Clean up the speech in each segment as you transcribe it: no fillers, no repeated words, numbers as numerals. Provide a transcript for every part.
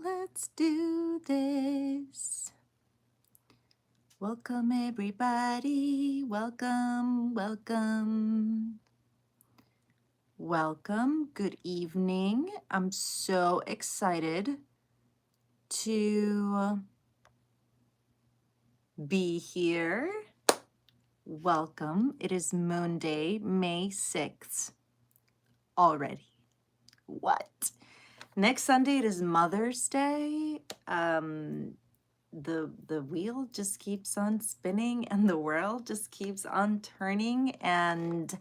let's do this. Welcome, everybody. Welcome, welcome. Welcome. Good evening. I'm so excited to be here. Welcome. It is Moon Day, May 6th already. What? Next Sunday, it is Mother's Day. The wheel just keeps on spinning and the world just keeps on turning, and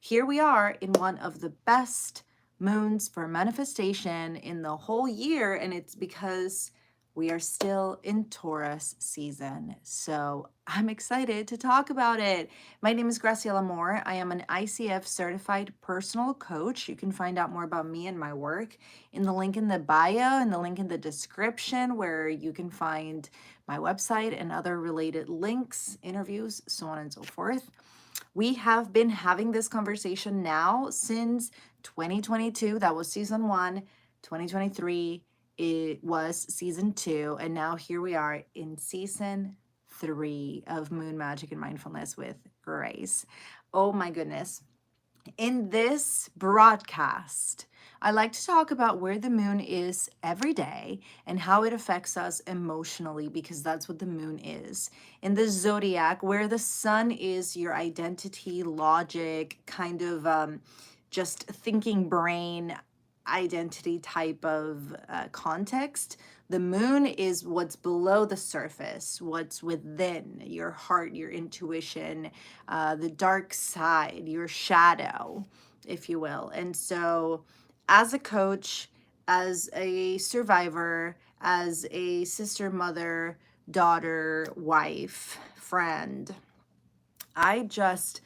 here we are in one of the best moons for manifestation in the whole year, and it's because we are still in Taurus season. So I'm excited to talk about it. My name is Graciela. I am an ICF certified personal coach. You can find out more about me and my work in the link in the bio and the link in the description, where you can find my website and other related links, interviews, so on and so forth. We have been having this conversation now since 2022. That was season 1. 2023, it was season 2. And now here we are in season 3 of Moon Magic and Mindfulness with Grace. Oh my goodness. In this broadcast, I like to talk about where the moon is every day and how it affects us emotionally, because that's what the moon is. In the zodiac, where the sun is your identity, logic, kind of just thinking brain, identity type of context, the moon is what's below the surface, what's within your heart, your intuition, the dark side, your shadow, if you will. And so, as a coach, as a survivor, as a sister, mother, daughter, wife, friend, I just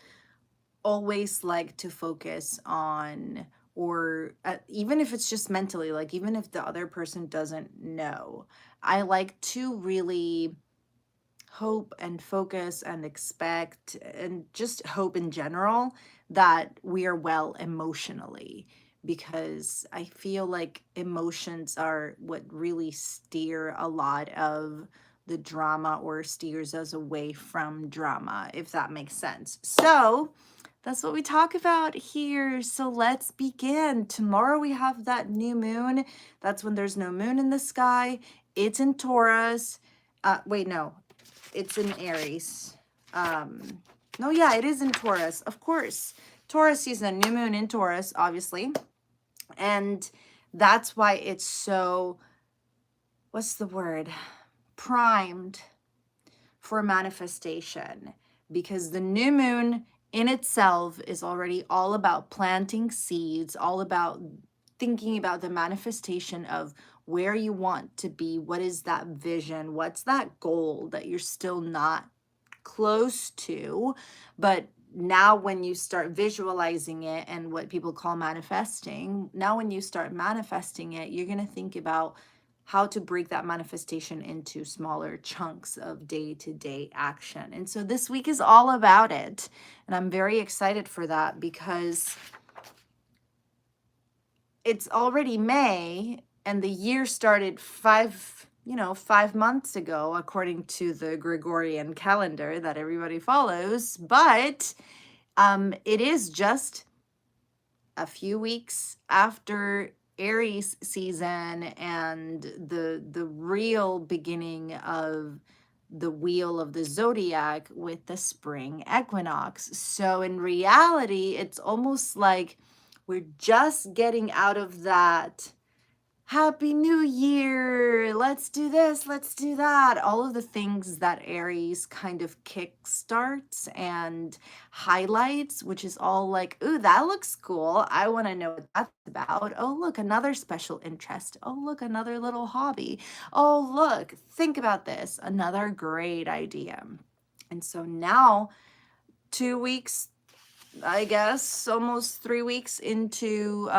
always like to focus on, or even if it's just mentally, like even if the other person doesn't know, I like to really hope and focus and expect and just hope in general that we are well emotionally, because I feel like emotions are what really steer a lot of the drama, or steers us away from drama, if that makes sense. So that's what we talk about here. So let's begin. Tomorrow we have that new moon. That's when there's no moon in the sky. It's in Taurus. Wait, no, it's in Aries. No, yeah, it is in Taurus, of course. Taurus season, new moon in Taurus, obviously. And that's why it's so, what's the word? Primed for manifestation, because the new moon in itself is already all about planting seeds, all about thinking about the manifestation of where you want to be. What is that vision? What's that goal that you're still not close to? But now when you start visualizing it, and what people call manifesting, now when you start manifesting it, you're going to think about how to break that manifestation into smaller chunks of day-to-day action. And so this week is all about it. And I'm very excited for that, because it's already May and the year started 5 months ago, according to the Gregorian calendar that everybody follows. But it is just a few weeks after Aries season and the real beginning of the wheel of the zodiac with the spring equinox. So in reality, it's almost like we're just getting out of that Happy New Year, let's do this, let's do that, all of the things that Aries kind of kickstarts and highlights, which is all like, ooh, that looks cool, I want to know what that's about. Oh, look, another special interest. Oh, look, another little hobby. Oh, look, think about this, another great idea. And so now, 2 weeks, I guess, almost 3 weeks into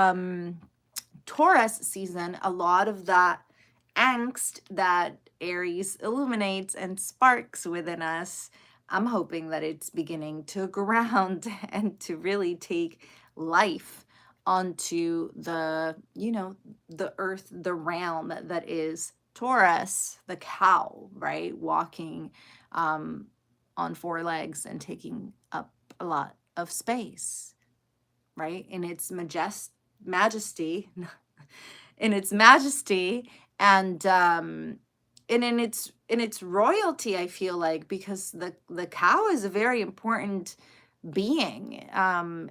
Taurus season, a lot of that angst that Aries illuminates and sparks within us, I'm hoping that it's beginning to ground and to really take life onto the, the earth, the realm that is Taurus, the cow, right? Walking on four legs and taking up a lot of space, right? In its majesty, in its majesty, and in its royalty, I feel like, because the cow is a very important being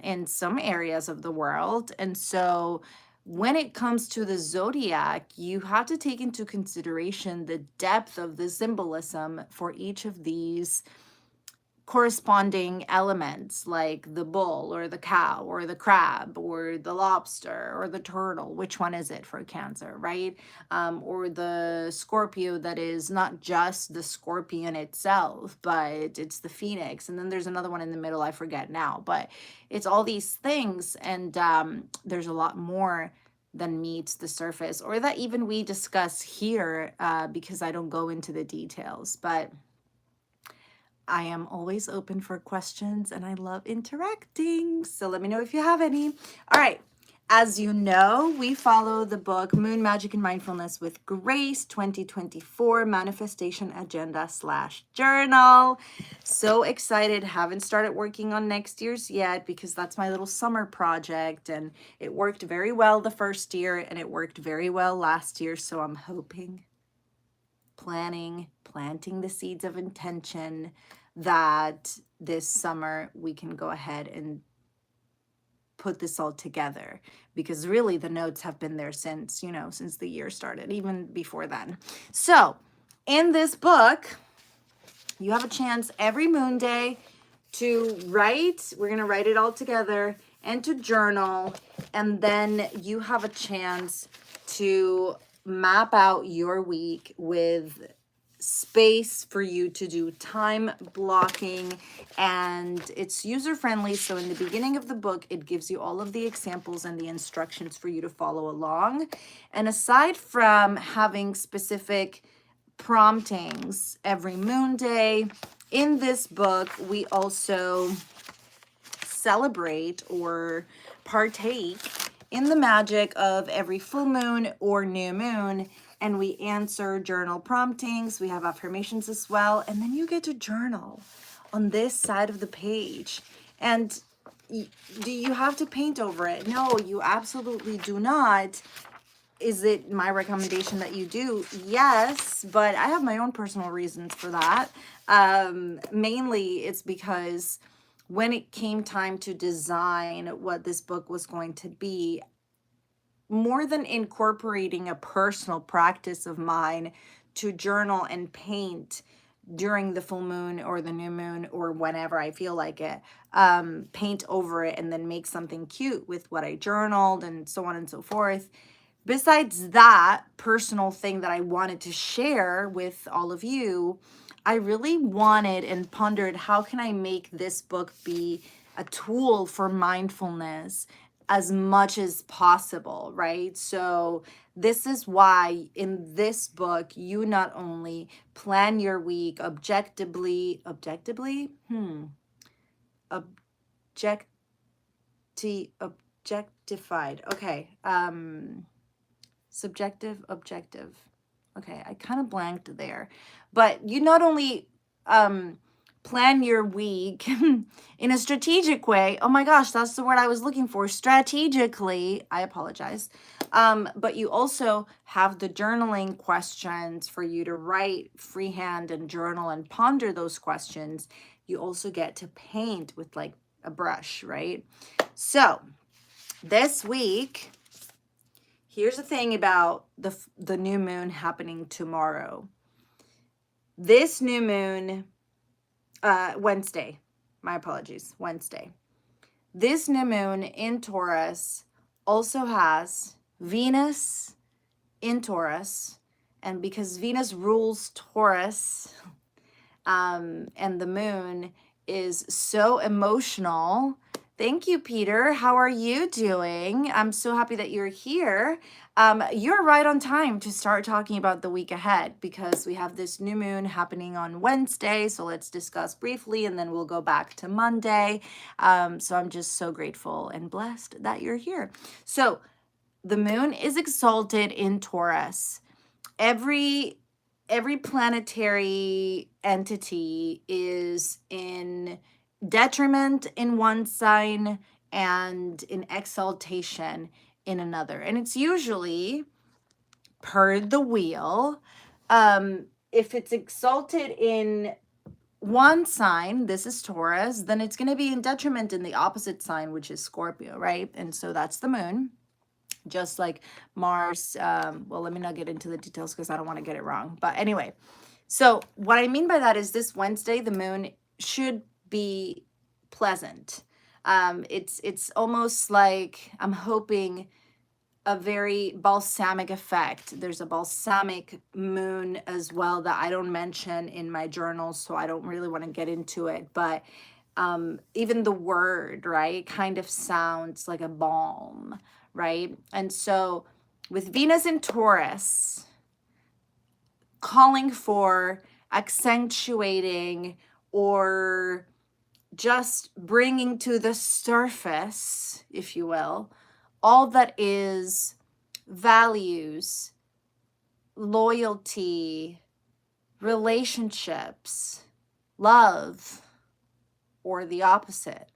in some areas of the world. And so when it comes to the zodiac, you have to take into consideration the depth of the symbolism for each of these corresponding elements, like the bull or the cow or the crab or the lobster or the turtle. Which one is it for Cancer, right? Or the Scorpio, that is not just the scorpion itself, but it's the phoenix. And then there's another one in the middle, I forget now, but it's all these things. And there's a lot more than meets the surface, or that even we discuss here, because I don't go into the details. But I am always open for questions and I love interacting. So let me know if you have any. All right. As you know, we follow the book Moon Magic and Mindfulness with Grace 2024 Manifestation Agenda / Journal. So excited. Haven't started working on next year's yet because that's my little summer project. And it worked very well the first year and it worked very well last year. So I'm hoping, planting the seeds of intention that this summer we can go ahead and put this all together, because really the notes have been there since, since the year started, even before then. So in this book, you have a chance every moon day to write. We're going to write it all together, and to journal. And then you have a chance to map out your week with space for you to do time blocking, and it's user friendly. So in the beginning of the book, it gives you all of the examples and the instructions for you to follow along. And aside from having specific promptings every moon day, in this book, we also celebrate or partake in the magic of every full moon or new moon, and we answer journal promptings. We have affirmations as well, and then you get to journal on this side of the page. And do you have to paint over it? No, you absolutely do not. Is it my recommendation that you do? Yes, but I have my own personal reasons for that. Mainly it's because when it came time to design what this book was going to be, more than incorporating a personal practice of mine to journal and paint during the full moon or the new moon or whenever I feel like it, paint over it and then make something cute with what I journaled and so on and so forth. Besides that personal thing that I wanted to share with all of you, I really wanted and pondered, how can I make this book be a tool for mindfulness as much as possible, right? So this is why in this book, you not only plan your week objectively, objectified. Okay. Subjective, objective. Okay, I kind of blanked there. But you not only plan your week in a strategic way. Oh my gosh, that's the word I was looking for. Strategically, I apologize. But you also have the journaling questions for you to write freehand and journal and ponder those questions. You also get to paint with like a brush, right? So this week, here's the thing about the new moon happening tomorrow. This new moon, Wednesday, my apologies, Wednesday. This new moon in Taurus also has Venus in Taurus. And because Venus rules Taurus, and the moon is so emotional Thank you, Peter. How are you doing? I'm so happy that you're here. You're right on time to start talking about the week ahead because we have this new moon happening on Wednesday. So let's discuss briefly and then we'll go back to Monday. So I'm just so grateful and blessed that you're here. So the moon is exalted in Taurus. Every planetary entity is in detriment in one sign and in exaltation in another, and it's usually per the wheel. If it's exalted in one sign, this is Taurus, then it's going to be in detriment in the opposite sign, which is Scorpio, right? And so that's the moon, just like Mars. Well, let me not get into the details because I don't want to get it wrong. But anyway, so what I mean by that is this Wednesday, the moon should be pleasant. It's almost like I'm hoping a very balsamic effect. There's a balsamic moon as well that I don't mention in my journal, so I don't really want to get into it. But even the word, right, kind of sounds like a balm, right? And so with Venus in Taurus, calling for accentuating or just bringing to the surface, if you will, all that is values, loyalty, relationships, love, or the opposite,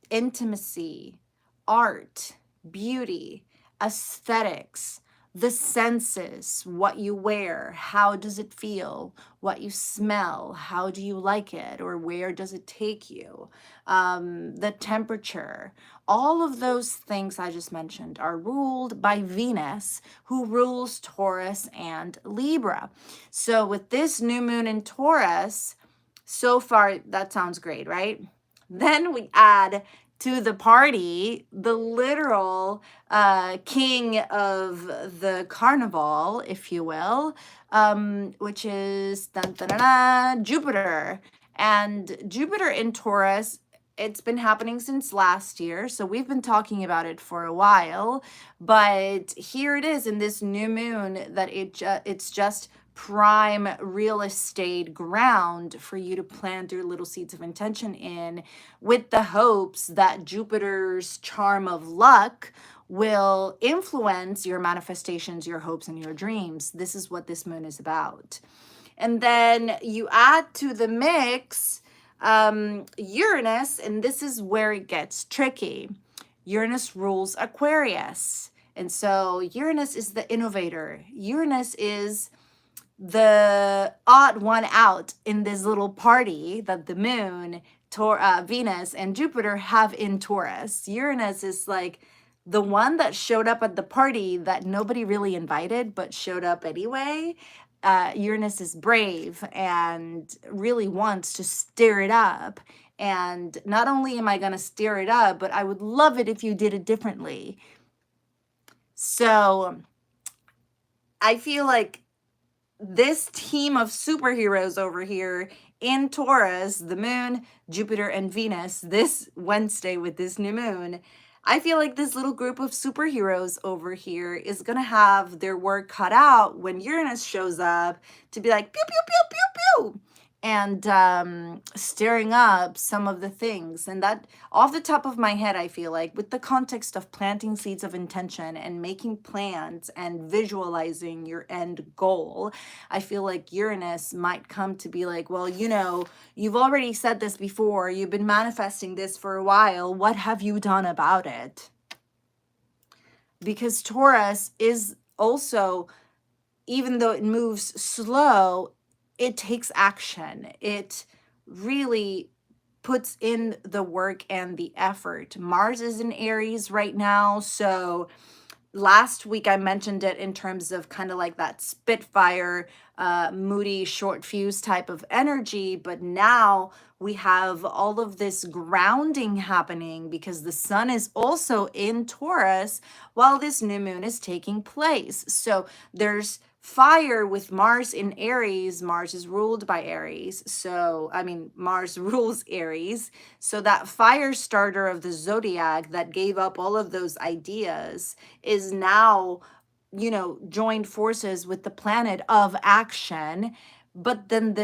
intimacy, art, beauty, aesthetics, the senses, what you wear, how does it feel, what you smell, how do you like it, or where does it take you, the temperature. All of those things I just mentioned are ruled by Venus, who rules Taurus and Libra. So with this new moon in Taurus, so far that sounds great, right? Then we add to the party the literal king of the carnival, if you will, which is dun, dun, dun, dun, Jupiter. And Jupiter in Taurus, it's been happening since last year, so we've been talking about it for a while. But here it is in this new moon that it's just prime real estate ground for you to plant your little seeds of intention in, with the hopes that Jupiter's charm of luck will influence your manifestations, your hopes, and your dreams. This is what this moon is about. And then you add to the mix Uranus, and this is where it gets tricky. Uranus rules Aquarius. And so Uranus is the innovator. Uranus is the odd one out in this little party that the moon, Venus, and Jupiter have in Taurus. Uranus is like the one that showed up at the party that nobody really invited but showed up anyway. Uranus is brave and really wants to stir it up. And not only am I going to stir it up, but I would love it if you did it differently. So I feel like this team of superheroes over here in Taurus, the moon, Jupiter, and Venus, this Wednesday with this new moon, I feel like this little group of superheroes over here is going to have their work cut out when Uranus shows up to be like, pew, pew, pew, pew, pew, and stirring up some of the things. And that, off the top of my head, I feel like with the context of planting seeds of intention and making plans and visualizing your end goal, I feel like Uranus might come to be like, well, you know, you've already said this before, you've been manifesting this for a while, what have you done about it? Because Taurus is also, even though it moves slow, it takes action. It really puts in the work and the effort. Mars is in Aries right now. So last week I mentioned it in terms of kind of like that Spitfire, moody, short fuse type of energy. But now we have all of this grounding happening because the sun is also in Taurus while this new moon is taking place. So there's fire with Mars in Aries. Mars is ruled by Aries. So, I mean, Mars rules Aries. So, that fire starter of the zodiac that gave up all of those ideas is now, joined forces with the planet of action. But then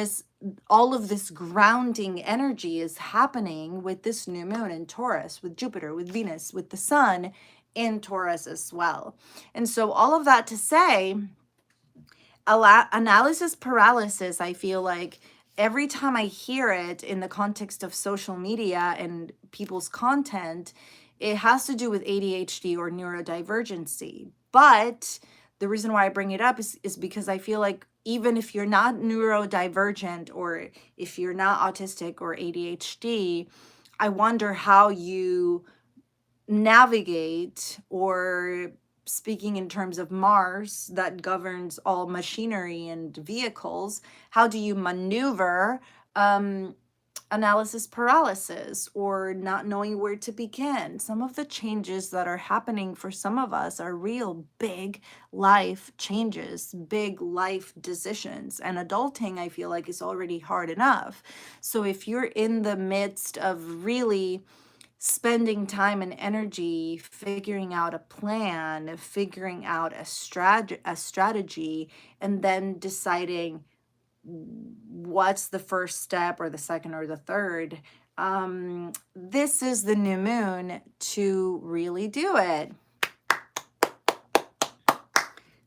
all of this grounding energy is happening with this new moon in Taurus, with Jupiter, with Venus, with the sun in Taurus as well. And so, all of that to say, analysis paralysis, I feel like every time I hear it in the context of social media and people's content, it has to do with ADHD or neurodivergency. But the reason why I bring it up is because I feel like even if you're not neurodivergent or if you're not autistic or ADHD, I wonder how you navigate, or speaking in terms of Mars that governs all machinery and vehicles, how do you maneuver um, analysis paralysis or not knowing where to begin? Some of the changes that are happening for some of us are real big life changes, big life decisions. And adulting, I feel like, is already hard enough. So if you're in the midst of really spending time and energy figuring out a plan, figuring out a strategy, and then deciding what's the first step or the second or the third. This is the new moon to really do it.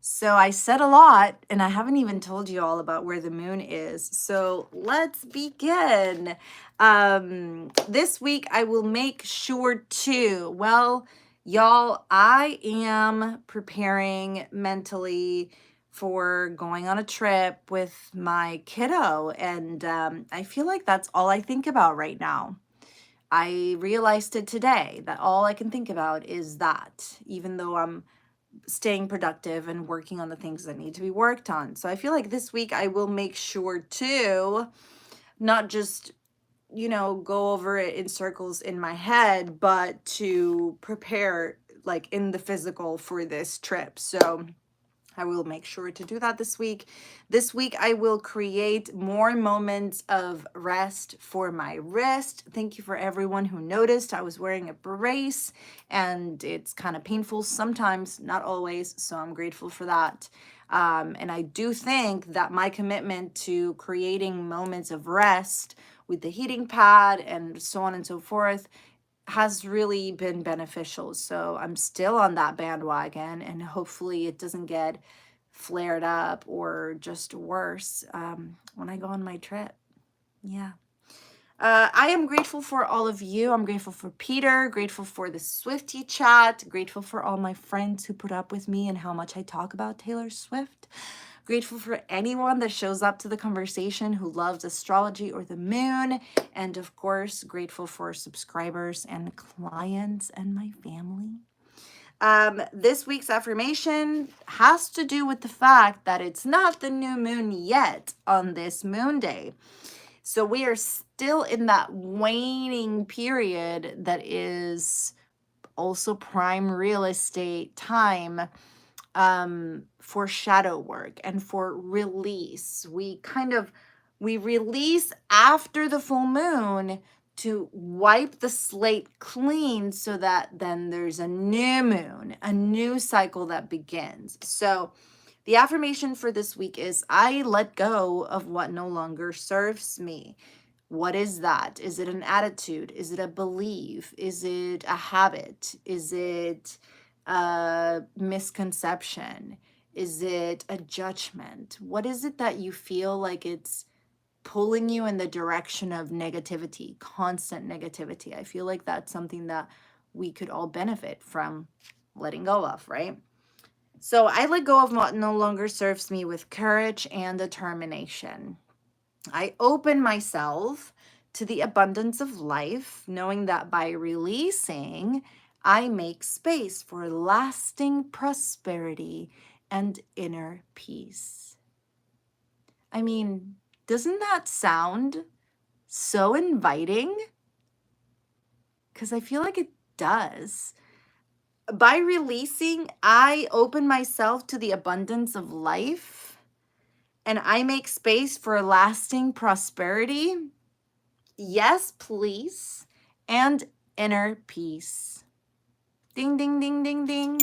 So I said a lot, and I haven't even told you all about where the moon is. So let's begin. This week I will make sure to, well, y'all, I am preparing mentally for going on a trip with my kiddo, and I feel like that's all I think about right now. I realized it today that all I can think about is that, even though I'm staying productive and working on the things that need to be worked on. So I feel like this week I will make sure to not just, go over it in circles in my head, but to prepare like in the physical for this trip. So I will make sure to do that this week. This week, I will create more moments of rest for my wrist. Thank you for everyone who noticed. I was wearing a brace and it's kind of painful sometimes, not always. So I'm grateful for that. And I do think that my commitment to creating moments of rest with the heating pad and so on and so forth has really been beneficial. So I'm still on that bandwagon, and hopefully it doesn't get flared up or just worse when I go on my trip. Yeah. I am grateful for all of you. I'm grateful for Peter, grateful for the Swiftie chat, grateful for all my friends who put up with me and how much I talk about Taylor Swift. Grateful for anyone that shows up to the conversation who loves astrology or the moon. And of course, grateful for subscribers and clients and my family. This week's affirmation has to do with the fact that it's not the new moon yet on this moon day. So we are still in that waning period that is also prime real estate time for shadow work and for release. We release after the full moon to wipe the slate clean so that then there's a new moon, a new cycle that begins. So the affirmation for this week is I let go of what no longer serves me. What is that? Is it an attitude? Is it a belief? Is it a habit? Is it a misconception? Is it a judgment? What is it that you feel like it's pulling you in the direction of negativity, constant negativity? I feel like that's something that we could all benefit from letting go of, right? So I let go of what no longer serves me with courage and determination. I open myself to the abundance of life, knowing that by releasing, I make space for lasting prosperity and inner peace. I mean, doesn't that sound so inviting? Because I feel like it does. by releasing, I open myself to the abundance of life and I make space for lasting prosperity. Yes, please. And inner peace. Ding, ding, ding, ding, ding.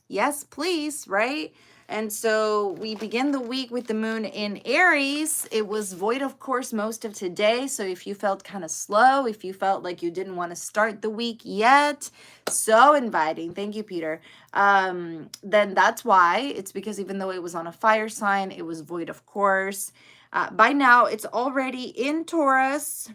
Yes, please, right? And so we begin the week with the moon in Aries. It was void, of course, most of today. So if you felt kind of slow, if you felt like you didn't want to start the week yet, so inviting. Thank you, Peter. Then that's why. It's because even though it was on a fire sign, it was void, of course. By now, it's already in Taurus.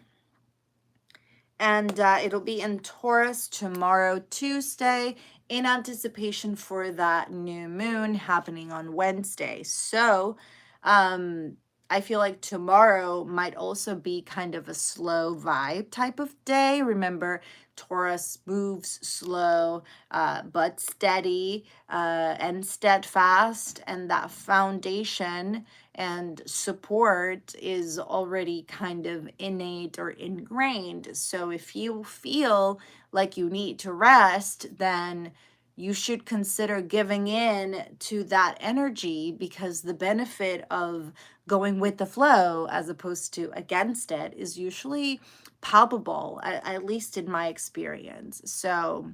And it'll be in Taurus tomorrow, Tuesday, in anticipation for that new moon happening on Wednesday. So I feel like tomorrow might also be kind of a slow vibe type of day. Remember, Taurus moves slow, but steady and steadfast, and that foundation and support is already kind of innate or ingrained. So if you feel like you need to rest, then you should consider giving in to that energy, because the benefit of going with the flow as opposed to against it is usually palpable, at least in my experience. So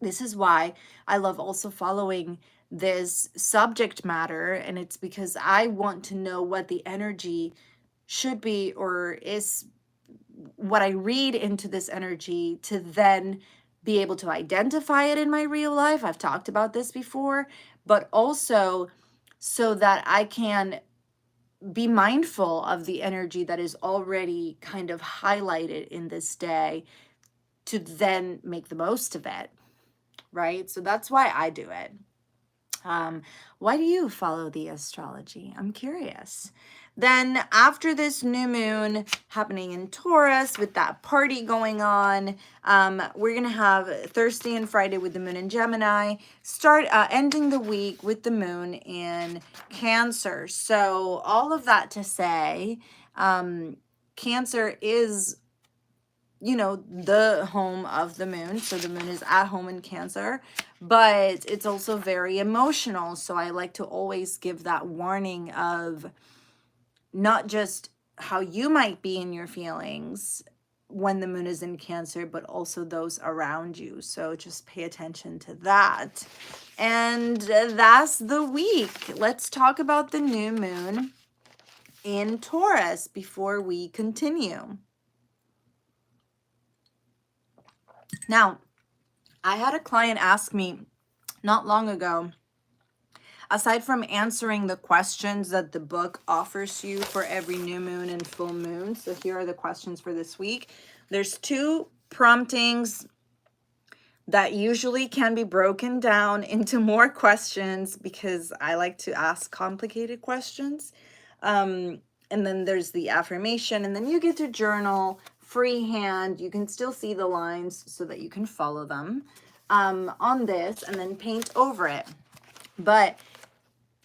this is why I love also following this subject matter, and it's because I want to know what the energy should be or is, what I read into this energy to then be able to identify it in my real life. I've talked about this before, but also so that I can be mindful of the energy that is already kind of highlighted in this day to then make the most of it, right? So that's why I do it. Why do you follow the astrology? I'm curious. Then after this new moon happening in Taurus with that party going on, we're going to have Thursday and Friday with the moon in Gemini, start ending the week with the moon in Cancer. So all of that to say, Cancer is, the home of the moon. So the moon is at home in Cancer, but it's also very emotional. So I like to always give that warning of not just how you might be in your feelings when the moon is in Cancer, but also those around you. So just pay attention to that. And that's the week. Let's talk about the new moon in Taurus before we continue. Now, I had a client ask me not long ago, aside from answering the questions that the book offers you for every new moon and full moon. So here are the questions for this week. There's 2 promptings that usually can be broken down into more questions because I like to ask complicated questions. And then there's the affirmation, and then you get to journal freehand. You can still see the lines so that you can follow them on this, and then paint over it. But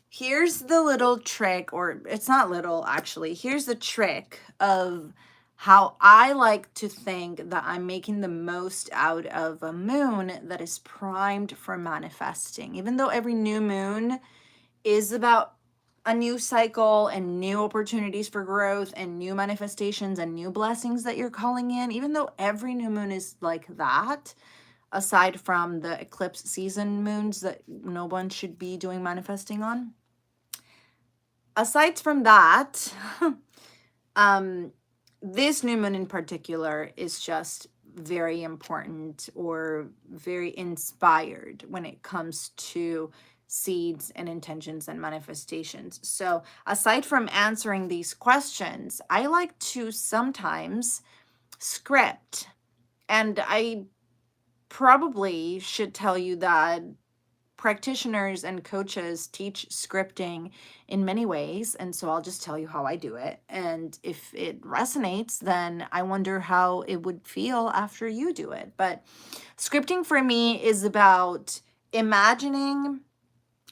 here's the little trick, or it's not little actually. Here's the trick of how I like to think that I'm making the most out of a moon that is primed for manifesting. Even though every new moon is about a new cycle and new opportunities for growth and new manifestations and new blessings that you're calling in, even though every new moon is like that, aside from the eclipse season moons that no one should be doing manifesting on. Aside from that, this new moon in particular is just very important or very inspired when it comes to seeds and intentions and manifestations. So aside from answering these questions, I like to sometimes script. And I probably should tell you that practitioners and coaches teach scripting in many ways, and so I'll just tell you how I do it. And if it resonates, then I wonder how it would feel after you do it. But scripting for me is about imagining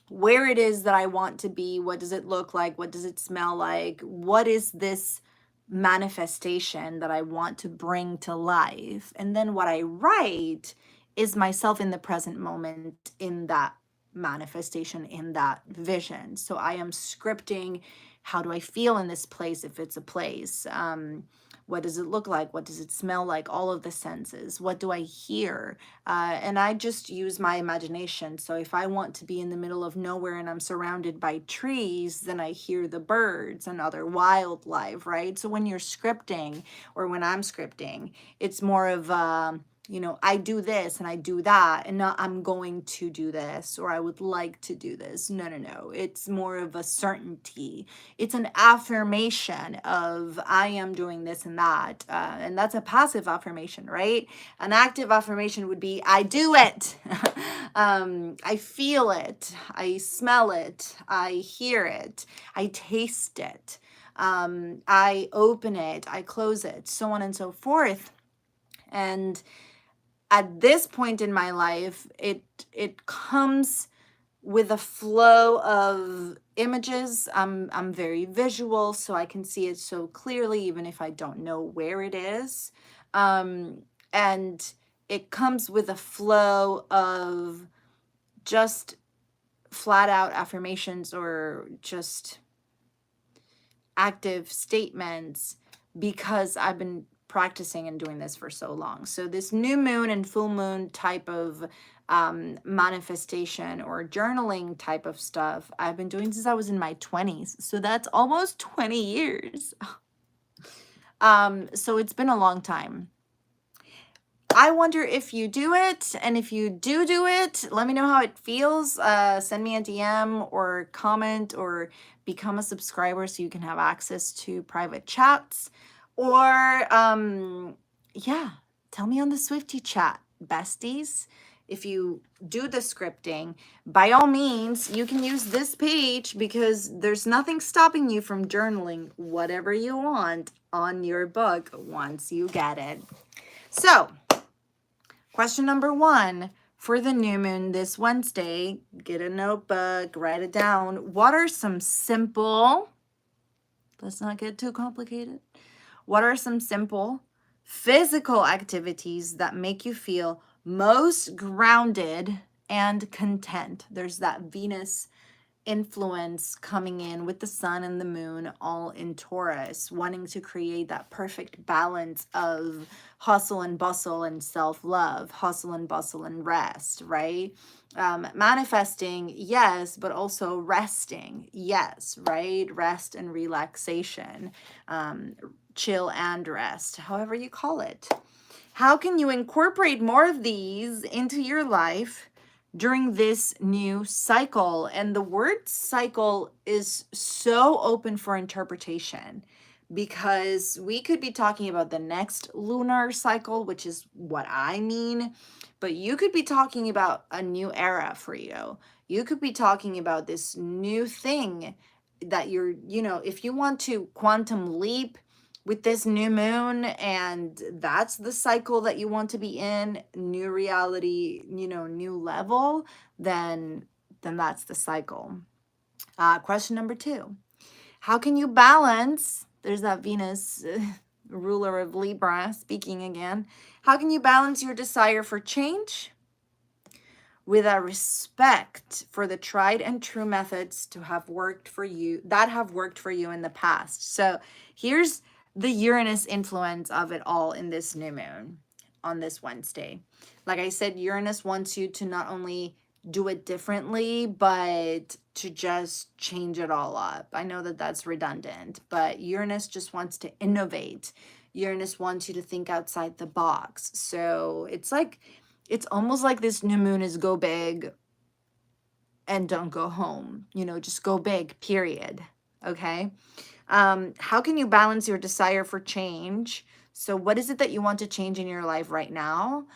where it is that I want to be. What does it look like? What does it smell like? What is this manifestation that I want to bring to life? And then what I write is myself in the present moment, in that manifestation, in that vision. So I am scripting, how do I feel in this place, if it's a place? What does it look like? What does it smell like? All of the senses. What do I hear? And I just use my imagination. So if I want to be in the middle of nowhere and I'm surrounded by trees, then I hear the birds and other wildlife, right? So when you're scripting, or when I'm scripting, it's more of I do this and I do that, and not I'm going to do this, or I would like to do this. No, no, no. It's more of a certainty. It's an affirmation of I am doing this and that. And that's a passive affirmation, right? An active affirmation would be I do it. I feel it. I smell it. I hear it. I taste it. I open it. I close it, so on and so forth. And at this point in my life, it comes with a flow of images. I'm very visual, so I can see it so clearly, even if I don't know where it is. And it comes with a flow of just flat out affirmations, or just active statements, because I've been practicing and doing this for so long. So this new moon and full moon type of manifestation or journaling type of stuff, I've been doing since I was in my 20s. So that's almost 20 years. So it's been a long time. I wonder if you do it, and if you do it, let me know how it feels. Send me a DM or comment, or become a subscriber so you can have access to private chats. Or yeah, tell me on the Swifty chat, besties. If you do the scripting, by all means, you can use this page, because there's nothing stopping you from journaling whatever you want on your book once you get it. So, question number 1 for the new moon this Wednesday, get a notebook, write it down. What are some simple, let's not get too complicated. What are some simple physical activities that make you feel most grounded and content? There's that Venus influence coming in with the sun and the moon all in Taurus, wanting to create that perfect balance of hustle and bustle and self-love, hustle and bustle and rest, right? Manifesting, yes, but also resting, yes, right? Rest and relaxation, chill and rest, however you call it. How can you incorporate more of these into your life during this new cycle? And the word cycle is so open for interpretation, because we could be talking about the next lunar cycle, which is what I mean, but you could be talking about a new era for you. You could be talking about this new thing that you're, if you want to quantum leap with this new moon, and that's the cycle that you want to be in, new reality, new level, then that's the cycle. Question number 2, how can you balance, there's that Venus ruler of Libra speaking again, how can you balance your desire for change with a respect for the tried and true methods that have worked for you in the past? So here's the Uranus influence of it all in this new moon on this Wednesday. Like I said, Uranus wants you to not only do it differently, but to just change it all up. I know that that's redundant, but Uranus just wants to innovate. Uranus wants you to think outside the box. So it's almost like this new moon is go big and don't go home. Just go big, period. Okay? How can you balance your desire for change? So what is it that you want to change in your life right now?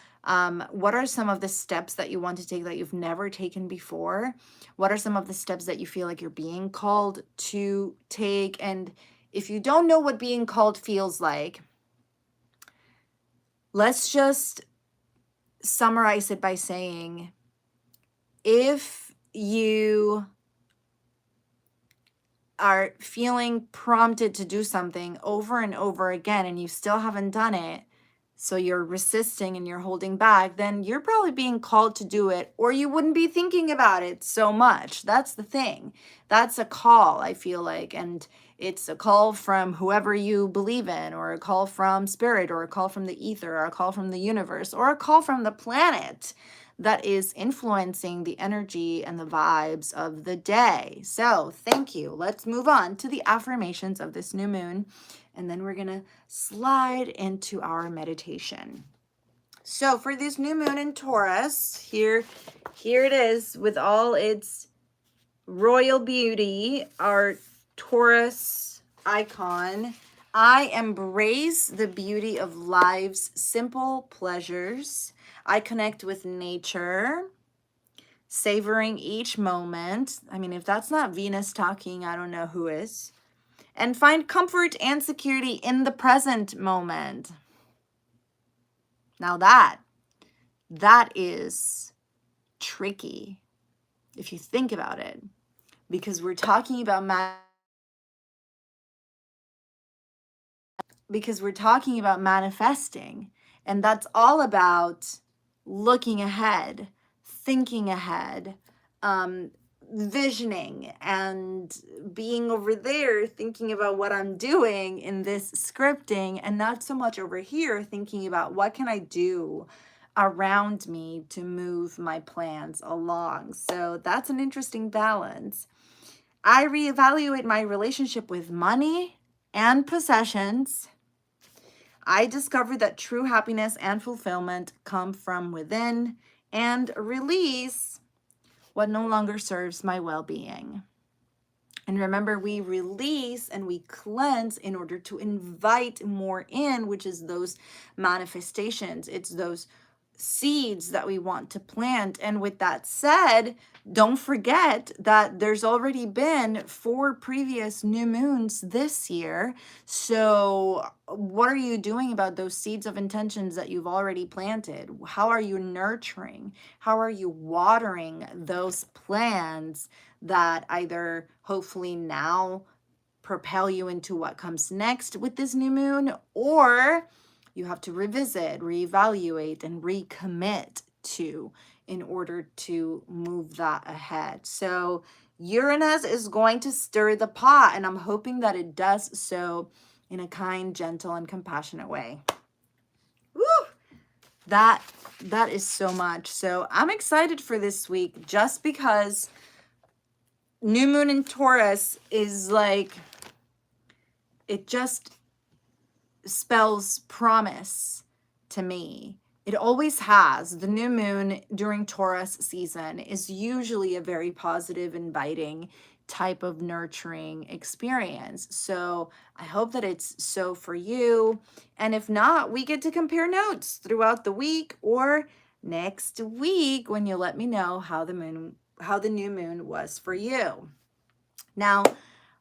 What are some of the steps that you want to take that you've never taken before? What are some of the steps that you feel like you're being called to take? And if you don't know what being called feels like, let's just summarize it by saying, if you are feeling prompted to do something over and over again and you still haven't done it, so you're resisting and you're holding back, then you're probably being called to do it, or you wouldn't be thinking about it so much. That's the thing. That's a call, I feel like. And it's a call from whoever you believe in, or a call from spirit, or a call from the ether, or a call from the universe, or a call from the planet that is influencing the energy and the vibes of the day. So thank you. Let's move on to the affirmations of this new moon, and then we're going to slide into our meditation. So for this new moon in Taurus, here it is with all its royal beauty, our Taurus icon. I embrace the beauty of life's simple pleasures. I connect with nature, savoring each moment. I mean, if that's not Venus talking, I don't know who is. And find comfort and security in the present moment. Now that is tricky if you think about it, because we're talking about manifesting, and that's all about looking ahead, thinking ahead, visioning, and being over there thinking about what I'm doing in this scripting, and not so much over here thinking about what can I do around me to move my plans along. So that's an interesting balance. I reevaluate my relationship with money and possessions. I discovered that true happiness and fulfillment come from within, and release what no longer serves my well-being. And remember, we release and we cleanse in order to invite more in, which is those manifestations. It's those seeds that we want to plant. And with that said, don't forget that there's already been 4 previous new moons this year. So what are you doing about those seeds of intentions that you've already planted? How are you nurturing? How are you watering those plants that either hopefully now propel you into what comes next with this new moon, or you have to revisit, reevaluate, and recommit to in order to move that ahead. So Uranus is going to stir the pot, and I'm hoping that it does so in a kind, gentle, and compassionate way. Woo! That is so much. So I'm excited for this week, just because new moon in Taurus is like, it just spells promise to me. It always has. The new moon during Taurus season is usually a very positive, inviting type of nurturing experience. So I hope that it's so for you. And if not, we get to compare notes throughout the week, or next week when you let me know how the new moon was for you. Now,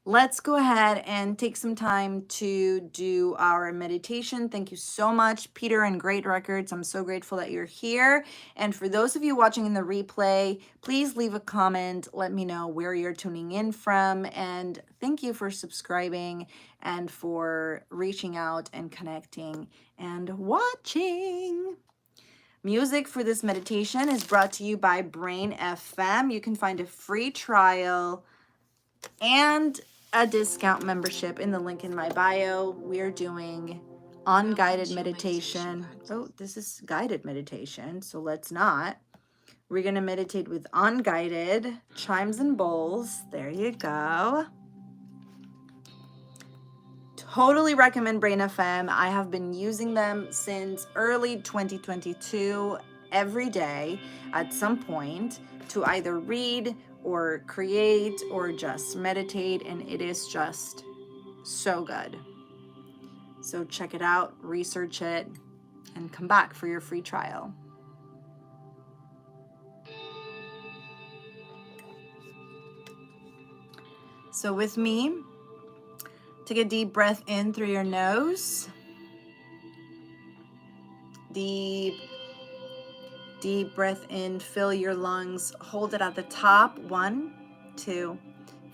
let's go ahead and take some time to do our meditation. Thank you so much, Peter and Great Records. I'm so grateful that you're here. And for those of you watching in the replay, please leave a comment. Let me know where you're tuning in from. And thank you for subscribing and for reaching out and connecting and watching. Music for this meditation is brought to you by Brain FM. You can find a free trial and a discount membership in the link in my bio. We're doing unguided meditation. Oh, this is guided meditation, so let's not. We're going to meditate with unguided chimes and bowls. There you go. Totally recommend Brain FM. I have been using them since early 2022 every day at some point to either read or create or just meditate, and it is just so good. So check it out, research it, and come back for your free trial. So with me, take a deep breath in through your nose. Deep breath in, fill your lungs, hold it at the top. 1, 2,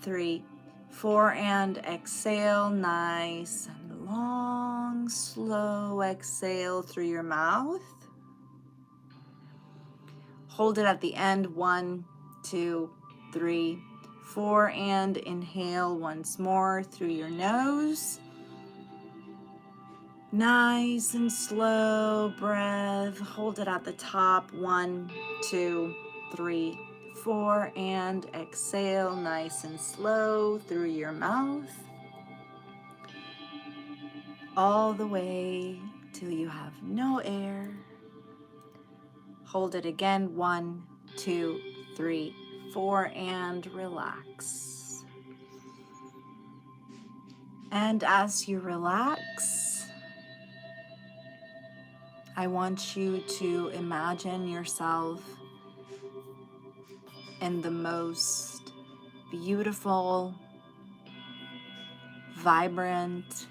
3, 4, and exhale. Nice and long, slow exhale through your mouth. Hold it at the end. 1, 2, 3, 4, and inhale once more through your nose. Nice and slow breath. Hold it at the top. 1, 2, 3, 4, and exhale nice and slow through your mouth. All the way till you have no air. Hold it again. 1, 2, 3, 4, and relax. And as you relax, I want you to imagine yourself in the most beautiful, vibrant,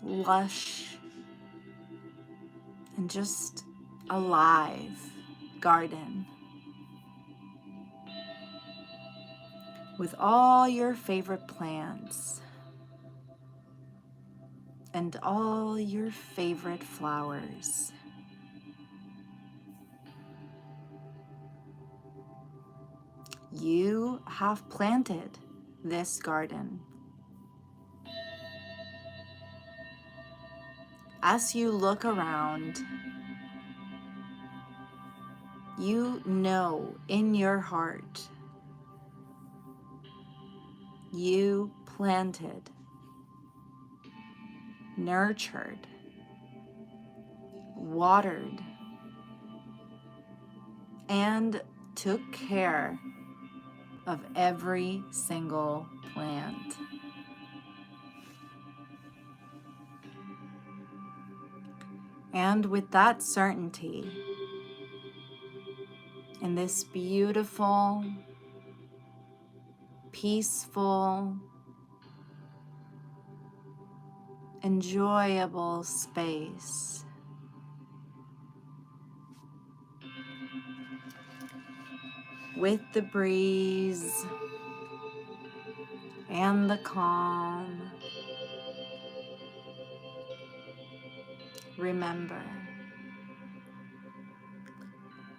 lush, and just alive garden with all your favorite plants and all your favorite flowers. You have planted this garden. As you look around, you know in your heart you planted, nurtured, watered, and took care of every single plant. And with that certainty, in this beautiful, peaceful, enjoyable space, with the breeze and the calm, remember,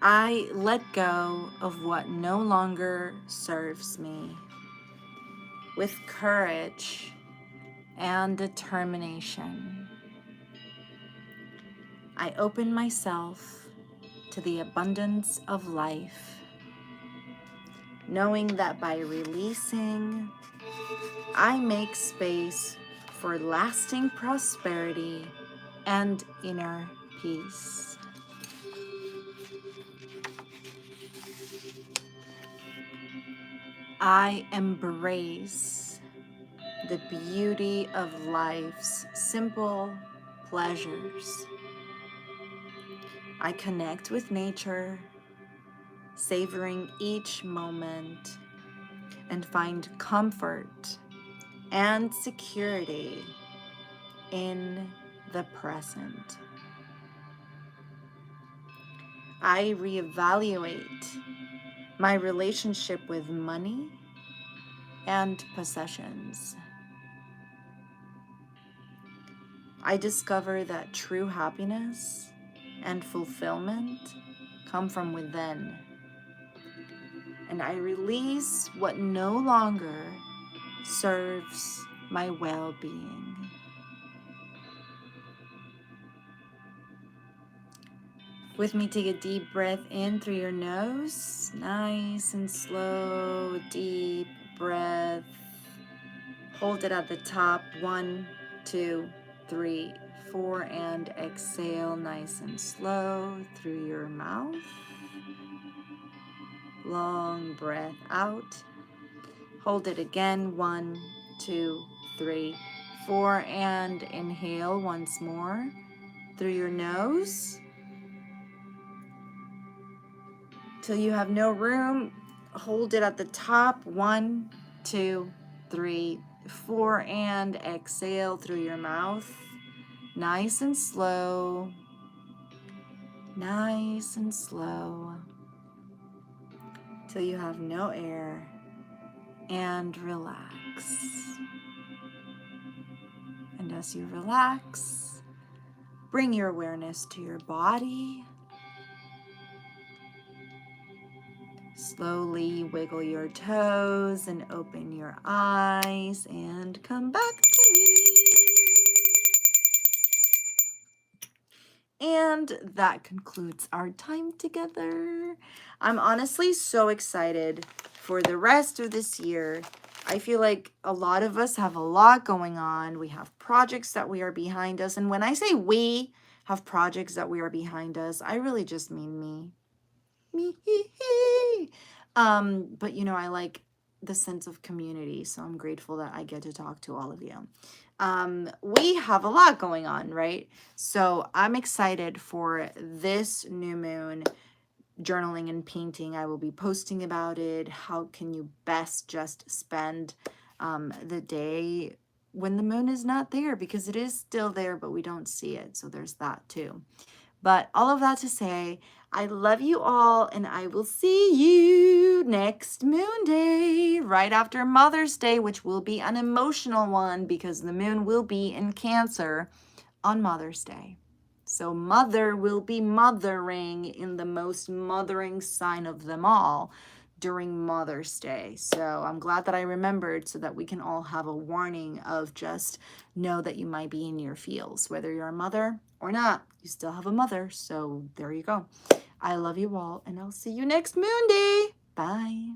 I let go of what no longer serves me with courage and determination. I open myself to the abundance of life, knowing that by releasing, I make space for lasting prosperity and inner peace. I embrace the beauty of life's simple pleasures. I connect with nature, savoring each moment, and find comfort and security in the present. I reevaluate my relationship with money and possessions. I discover that true happiness and fulfillment come from within, and I release what no longer serves my well-being. With me, take a deep breath in through your nose. Nice and slow, deep breath. Hold it at the top. 1, 2, 3, 4, and exhale nice and slow through your mouth. Long breath out. Hold it again. 1, 2, 3, 4, and inhale once more through your nose. Till you have no room, hold it at the top. 1, 2, 3, 4, and exhale through your mouth. Nice and slow. Nice and slow. Till you have no air. And relax. And And as you relax, bring your awareness to your body. Slowly wiggle your toes and open your eyes and come back to me. And that concludes our time together. I'm honestly so excited for the rest of this year. I feel like a lot of us have a lot going on. We have projects that we are behind us. And when I say we have projects that we are behind us, I really just mean me. Me. But you know, I like the sense of community, so I'm grateful that I get to talk to all of you. We have a lot going on, right? So I'm excited for this new moon journaling and painting. I will be posting about it. How can you best just spend the day when the moon is not there, because it is still there, but we don't see it. So there's that too. But all of that to say, I love you all, and I will see you next moon day, right after Mother's Day, which will be an emotional one because the moon will be in Cancer on Mother's Day. So mother will be mothering in the most mothering sign of them all during Mother's Day. So I'm glad that I remembered so that we can all have a warning of just know that you might be in your feels, whether you're a mother or not. You still have a mother. So there you go. I love you all, and I'll see you next moon day. Bye.